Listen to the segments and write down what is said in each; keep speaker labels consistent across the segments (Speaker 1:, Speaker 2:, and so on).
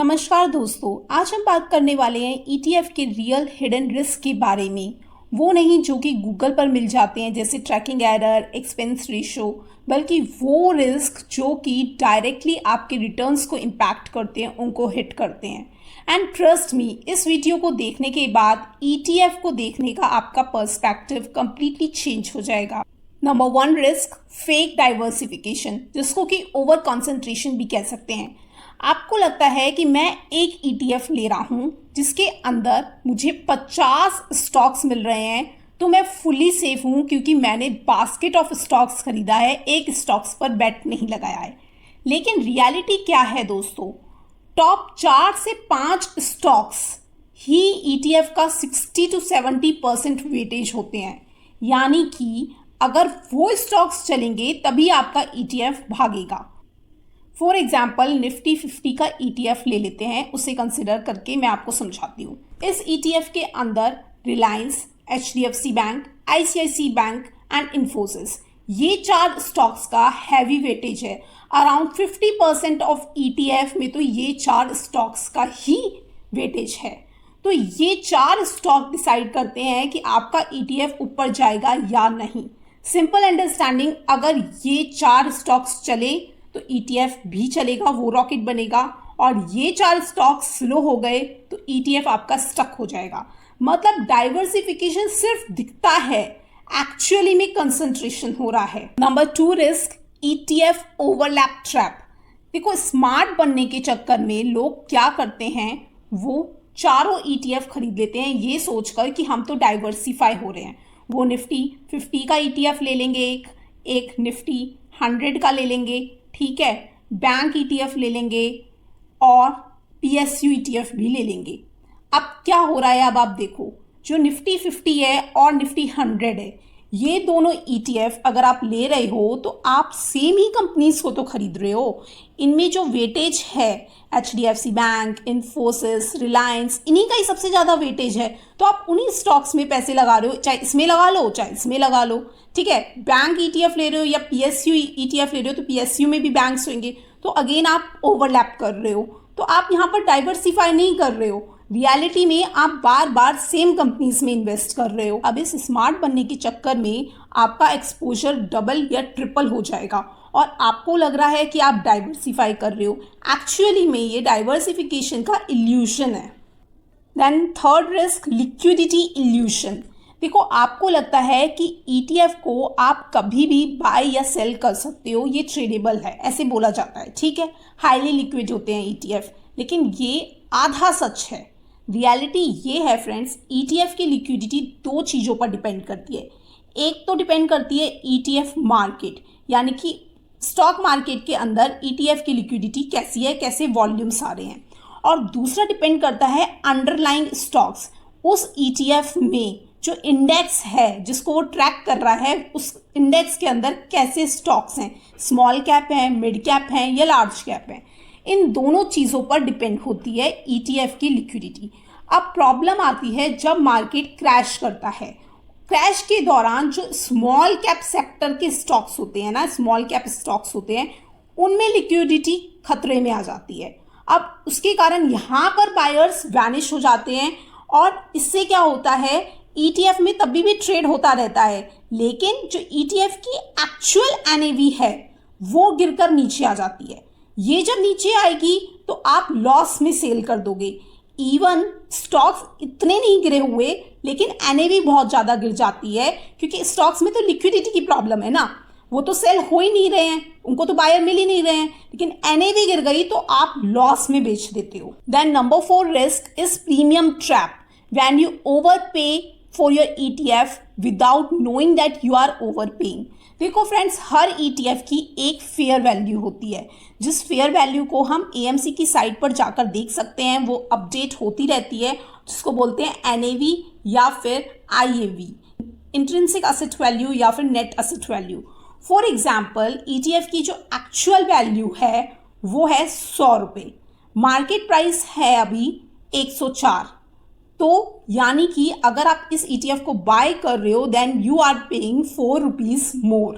Speaker 1: नमस्कार दोस्तों, आज हम बात करने वाले हैं ईटीएफ के रियल हिडन रिस्क के बारे में। वो नहीं जो कि गूगल पर मिल जाते हैं जैसे ट्रैकिंग एरर, एक्सपेंस रेशो, बल्कि वो रिस्क जो कि डायरेक्टली आपके रिटर्न्स को इम्पैक्ट करते हैं, उनको हिट करते हैं। एंड ट्रस्ट मी, इस वीडियो को देखने के बाद ईटीएफ को देखने का आपका पर्सपेक्टिव कंप्लीटली चेंज हो जाएगा। नंबर 1 रिस्क, फेक डाइवर्सिफिकेशन, जिसको कि ओवर कॉन्सेंट्रेशन भी कह सकते हैं। आपको लगता है कि मैं एक ईटीएफ ले रहा हूं जिसके अंदर मुझे 50 स्टॉक्स मिल रहे हैं, तो मैं फुली सेफ हूं क्योंकि मैंने बास्केट ऑफ स्टॉक्स खरीदा है, एक स्टॉक्स पर बेट नहीं लगाया है। लेकिन रियलिटी क्या है दोस्तों? टॉप 4 से 5 स्टॉक्स ही ईटीएफ का 60 to 70% वेटेज होते हैं। यानी कि अगर वो स्टॉक्स चलेंगे तभी आपका ईटीएफ भागेगा। फॉर एग्जाम्पल निफ्टी 50 का ईटीएफ ले लेते हैं, उसे कंसिडर करके मैं आपको समझाती हूँ। इस ईटीएफ के अंदर Reliance, HDFC bank, ICICI bank and Infosys, ये 4 स्टॉक्स का हैवी वेटेज है। अराउंड 50% ऑफ ईटीएफ में तो ये 4 स्टॉक्स का ही वेटेज है। तो ये 4 स्टॉक डिसाइड करते हैं कि आपका ईटीएफ ऊपर जाएगा या नहीं। सिंपल अंडरस्टैंडिंग, अगर ये 4 स्टॉक्स चले तो ईटीएफ भी चलेगा, वो रॉकेट बनेगा, और ये 4 स्टॉक्स स्लो हो गए तो ईटीएफ आपका स्टक हो जाएगा। मतलब डाइवर्सिफिकेशन सिर्फ दिखता है, एक्चुअली में कंसंट्रेशन हो रहा है। Number 2 risk, ETF overlap trap. देखो, स्मार्ट बनने के चक्कर में लोग क्या करते हैं, वो चारों ईटीएफ खरीद लेते हैं ये सोचकर कि हम तो डाइवर्सिफाई हो रहे हैं। वो निफ्टी 50 का ईटीएफ ले लेंगे, एक निफ्टी 100 का ले लेंगे, ठीक है, बैंक ईटीएफ ले लेंगे और पीएसयू ईटीएफ भी ले लेंगे। अब क्या हो रहा है, अब आप देखो, जो निफ्टी 50 है और निफ्टी 100 है, ये दोनों ईटीएफ अगर आप ले रहे हो तो आप सेम ही कंपनीज को तो खरीद रहे हो। इनमें जो वेटेज है, एचडीएफसी बैंक, इन्फोसिस, रिलायंस, इन्हीं का ही सबसे ज़्यादा वेटेज है। तो आप उन्हीं स्टॉक्स में पैसे लगा रहे हो, चाहे इसमें लगा लो चाहे इसमें लगा लो, ठीक है। बैंक ईटीएफ ले रहे हो या पीएसयू ईटीएफ ले रहे हो तो पीएसयू में भी बैंक्स होंगे, तो अगेन आप ओवरलैप कर रहे हो। तो आप यहाँ पर डाइवर्सिफाई नहीं कर रहे हो, रियलिटी में आप बार बार सेम कंपनीज में इन्वेस्ट कर रहे हो। अब इस स्मार्ट बनने के चक्कर में आपका एक्सपोजर डबल या ट्रिपल हो जाएगा और आपको लग रहा है कि आप डाइवर्सिफाई कर रहे हो। एक्चुअली में ये डाइवर्सिफिकेशन का इल्यूशन है। Then 3rd risk, liquidity illusion. देखो, आपको लगता है कि ईटीएफ को आप कभी भी बाय या सेल कर सकते हो, ये ट्रेडेबल है, ऐसे बोला जाता है, ठीक है, हाईली लिक्विड होते हैं ईटीएफ, लेकिन ये आधा सच है। रियलिटी ये है फ्रेंड्स, ईटीएफ की लिक्विडिटी 2 चीज़ों पर डिपेंड करती है। एक तो डिपेंड करती है ईटीएफ मार्केट, यानी कि स्टॉक मार्केट के अंदर ईटीएफ की लिक्विडिटी कैसी है, कैसे वॉल्यूम्स आ रहे हैं, और दूसरा डिपेंड करता है अंडरलाइंग स्टॉक्स, उस ईटीएफ में जो इंडेक्स है जिसको वो ट्रैक कर रहा है, उस इंडेक्स के अंदर कैसे स्टॉक्स हैं, स्मॉल कैप हैं, मिड कैप हैं या लार्ज कैप हैं। इन दोनों चीज़ों पर डिपेंड होती है ईटीएफ की लिक्विडिटी। अब प्रॉब्लम आती है जब मार्केट क्रैश करता है। क्रैश के दौरान जो स्मॉल कैप सेक्टर के स्टॉक्स होते हैं ना, स्मॉल कैप स्टॉक्स होते हैं, उनमें लिक्विडिटी खतरे में आ जाती है। अब उसके कारण यहाँ पर बायर्स वैनिश हो जाते हैं और इससे क्या होता है, ईटीएफ में तभी भी ट्रेड होता रहता है, लेकिन जो ईटीएफ की एक्चुअल एनएवी है वो गिरकर नीचे आ जाती है। ये जब नीचे आएगी तो आप लॉस में सेल कर दोगे। इवन स्टॉक्स इतने नहीं गिरे हुए, लेकिन एनएवी बहुत ज़्यादा गिर जाती है, क्योंकि स्टॉक्स में तो लिक्विडिटी की प्रॉब्लम है ना, वो तो सेल हो ही नहीं रहे हैं, उनको तो बायर मिल ही नहीं रहे हैं, लेकिन एनएवी गिर गई तो आप लॉस में बेच देते हो। Then number 4 risk is premium trap, when you overpay for your ETF without knowing that you are overpaying. देखो फ्रेंड्स, हर ईटीएफ की एक फेयर वैल्यू होती है, जिस फेयर वैल्यू को हम एएमसी की साइट पर जाकर देख सकते हैं, वो अपडेट होती रहती है, जिसको बोलते हैं एनएवी या फिर आईएवी, इंट्रिंसिक एसेट वैल्यू या फिर net asset value. For example, ETF की जो एक्चुअल वैल्यू है वो है 100 रुपये, मार्केट प्राइस है अभी 104, तो यानी कि अगर आप इस ईटीएफ को बाय कर रहे हो then you are paying 4 rupees more.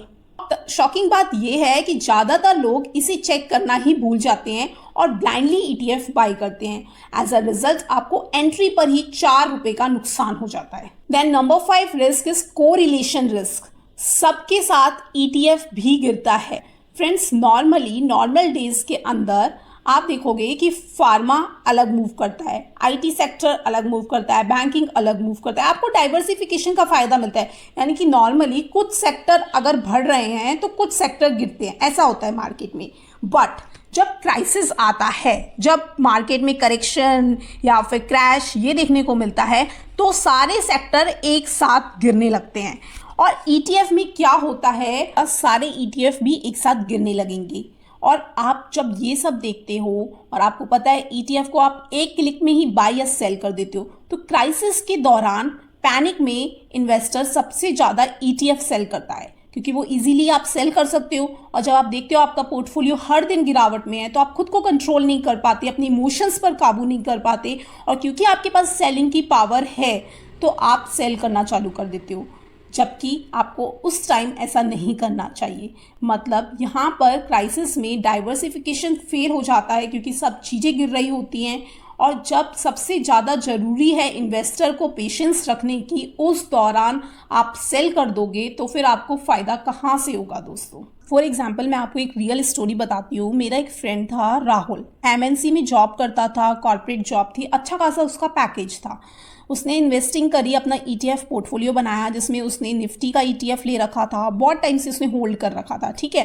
Speaker 1: Shocking बात यह है कि ज़्यादातर लोग इसे चेक करना ही भूल जाते हैं और ब्लाइंडली ETF बाई करते हैं। एज अ रिजल्ट आपको एंट्री पर ही 4 रुपए का नुकसान हो जाता है। Then number 5 risk is correlation risk. सबके साथ ETF भी गिरता है। फ्रेंड्स, नॉर्मल डेज के अंदर आप देखोगे कि फार्मा अलग मूव करता है, IT सेक्टर अलग मूव करता है, बैंकिंग अलग मूव करता है। आपको डाइवर्सिफिकेशन का फायदा मिलता है, यानी कि नॉर्मली कुछ सेक्टर अगर बढ़ रहे हैं तो कुछ सेक्टर गिरते हैं, ऐसा होता है मार्केट में। बट जब क्राइसिस आता है, जब मार्केट में करेक्शन या फिर क्रैश ये देखने को मिलता है, तो सारे सेक्टर एक साथ गिरने लगते हैं। और ETF में क्या होता है, सारे ETF भी एक साथ गिरने लगेंगे। और आप जब ये सब देखते हो और आपको पता है ETF को आप एक क्लिक में ही बाय या सेल कर देते हो, तो क्राइसिस के दौरान पैनिक में इन्वेस्टर सबसे ज़्यादा ETF सेल करता है, क्योंकि वो इजीली आप सेल कर सकते हो। और जब आप देखते हो आपका पोर्टफोलियो हर दिन गिरावट में है, तो आप खुद को कंट्रोल नहीं कर पाते, अपने इमोशंस पर काबू नहीं कर पाते, और क्योंकि आपके पास सेलिंग की पावर है तो आप सेल करना चालू कर देते हो, जबकि आपको उस टाइम ऐसा नहीं करना चाहिए। मतलब यहाँ पर क्राइसिस में डाइवर्सिफिकेशन फेल हो जाता है, क्योंकि सब चीज़ें गिर रही होती हैं, और जब सबसे ज़्यादा ज़रूरी है इन्वेस्टर को पेशेंस रखने की, उस दौरान आप सेल कर दोगे तो फिर आपको फ़ायदा कहाँ से होगा दोस्तों। फॉर एग्जाम्पल मैं आपको एक रियल स्टोरी बताती हूँ। मेरा एक फ्रेंड था राहुल, MNC में जॉब करता था, कॉर्पोरेट जॉब थी, अच्छा खासा उसका पैकेज था। उसने इन्वेस्टिंग करी, अपना ETF पोर्टफोलियो बनाया, जिसमें उसने निफ्टी का ETF ले रखा था, बहुत टाइम से उसने होल्ड कर रखा था, ठीक है।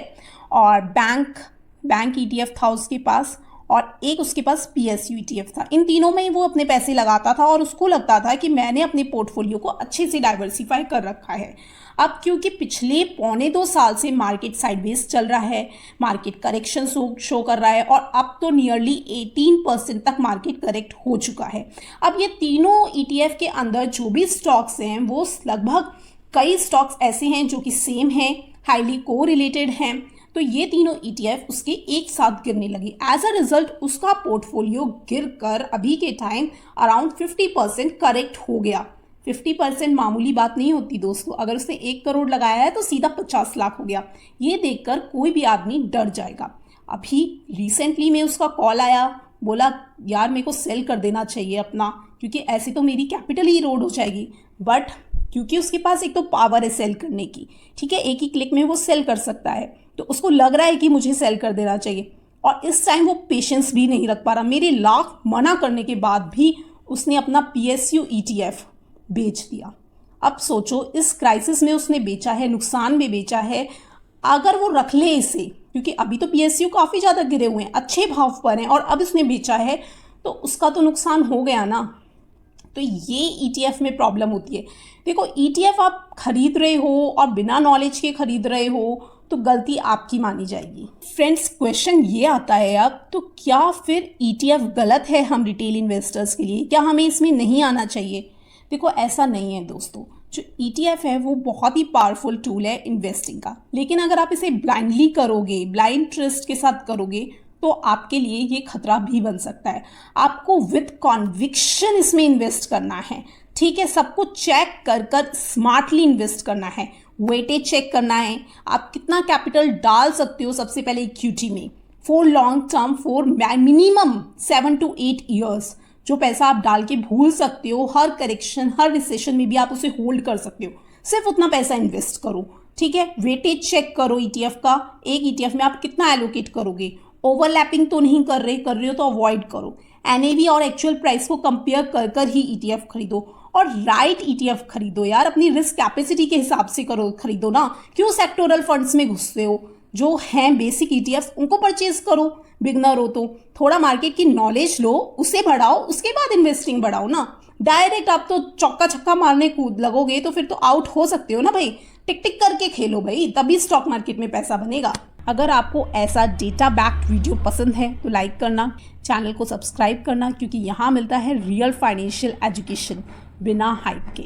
Speaker 1: और बैंक ETF था उसके पास, और एक उसके पास PSU ETF था। इन तीनों में ही वो अपने पैसे लगाता था और उसको लगता था कि मैंने अपने पोर्टफोलियो को अच्छे से डाइवर्सिफाई कर रखा है। अब क्योंकि पिछले 1.25 साल से मार्केट साइडवेज चल रहा है, मार्केट करेक्शन शो कर रहा है, और अब तो नियरली 18% तक मार्केट करेक्ट हो चुका है। अब ये तीनों ETF के अंदर जो भी स्टॉक्स हैं, वो लगभग कई स्टॉक्स ऐसे हैं जो कि सेम हैं, हाईली कोरिलेटेड हैं, तो ये तीनों ETF उसके एक साथ गिरने लगी। एज अ रिजल्ट उसका पोर्टफोलियो गिरकर अभी के टाइम अराउंड 50% करेक्ट हो गया। 50% मामूली बात नहीं होती दोस्तों। अगर उसने 1 करोड़ लगाया है तो सीधा 50 लाख हो गया। ये देखकर कोई भी आदमी डर जाएगा। अभी रिसेंटली में उसका कॉल आया, बोला यार मेरे को सेल कर देना चाहिए अपना, क्योंकि ऐसे तो मेरी कैपिटल ही इरोड हो जाएगी। बट क्योंकि उसके पास एक तो पावर है सेल करने की, ठीक है, एक ही क्लिक में वो सेल कर सकता है, तो उसको लग रहा है कि मुझे सेल कर देना चाहिए। और इस टाइम वो पेशेंस भी नहीं रख पा रहा। मेरे लाख मना करने के बाद भी उसने अपना PSU ETF बेच दिया। अब सोचो, इस क्राइसिस में उसने बेचा है, नुकसान में बेचा है। अगर वो रख ले इसे, क्योंकि अभी तो PSU काफ़ी ज़्यादा गिरे हुए हैं, अच्छे भाव पर हैं, और अब इसने बेचा है, तो उसका तो नुकसान हो गया ना। तो ये ETF में प्रॉब्लम होती है। देखो, ETF आप खरीद रहे हो और बिना नॉलेज के खरीद रहे हो, तो गलती आपकी मानी जाएगी। फ्रेंड्स, क्वेश्चन ये आता है अब, तो क्या फिर ETF गलत है हम रिटेल इन्वेस्टर्स के लिए? क्या हमें इसमें नहीं आना चाहिए? देखो, ऐसा नहीं है दोस्तों। जो ETF है वो बहुत ही पावरफुल टूल है इन्वेस्टिंग का, लेकिन अगर आप इसे ब्लाइंडली करोगे, ब्लाइंड ट्रस्ट के साथ करोगे, तो आपके लिए ये खतरा भी बन सकता है। आपको विद कॉन्विक्शन इसमें इन्वेस्ट करना है, ठीक है। सब कुछ चेक कर स्मार्टली इन्वेस्ट करना है, वेटेज चेक करना है, आप कितना कैपिटल डाल सकते हो सबसे पहले इक्विटी में, for long term, for minimum 7 to 8 years. जो पैसा आप डाल के भूल सकते हो, हर करेक्शन, हर रिसेशन में भी आप उसे होल्ड कर सकते हो, सिर्फ उतना पैसा इन्वेस्ट करो, ठीक है। वेटेज चेक करो ETF का, एक ETF में आप कितना एलोकेट करोगे, ओवरलैपिंग तो नहीं कर रहे हो तो अवॉइड करो। NAV और एक्चुअल प्राइस को कंपेयर कर ही ETF खरीदो, और राइट ETF खरीदो यार, अपनी रिस्क कैपेसिटी के हिसाब से खरीदो ना। क्यों सेक्टोरल फंड्स में घुसते हो? जो हैं बेसिक ETFs उनको परचेज करो। बिगनर हो तो थोड़ा मार्केट की नॉलेज लो, उसे बढ़ाओ, उसके बाद इन्वेस्टिंग बढ़ाओ ना। डायरेक्ट आप तो चौका छक्का मारने कूद लगोगे तो फिर तो आउट हो सकते हो ना भाई। टिक टिक करके खेलो भाई, तभी स्टॉक मार्केट में पैसा बनेगा। अगर आपको ऐसा डेटा बैक्ड वीडियो पसंद है तो लाइक करना, चैनल को सब्सक्राइब करना, क्योंकि यहाँ मिलता है रियल फाइनेंशियल एजुकेशन बिना हाइप के।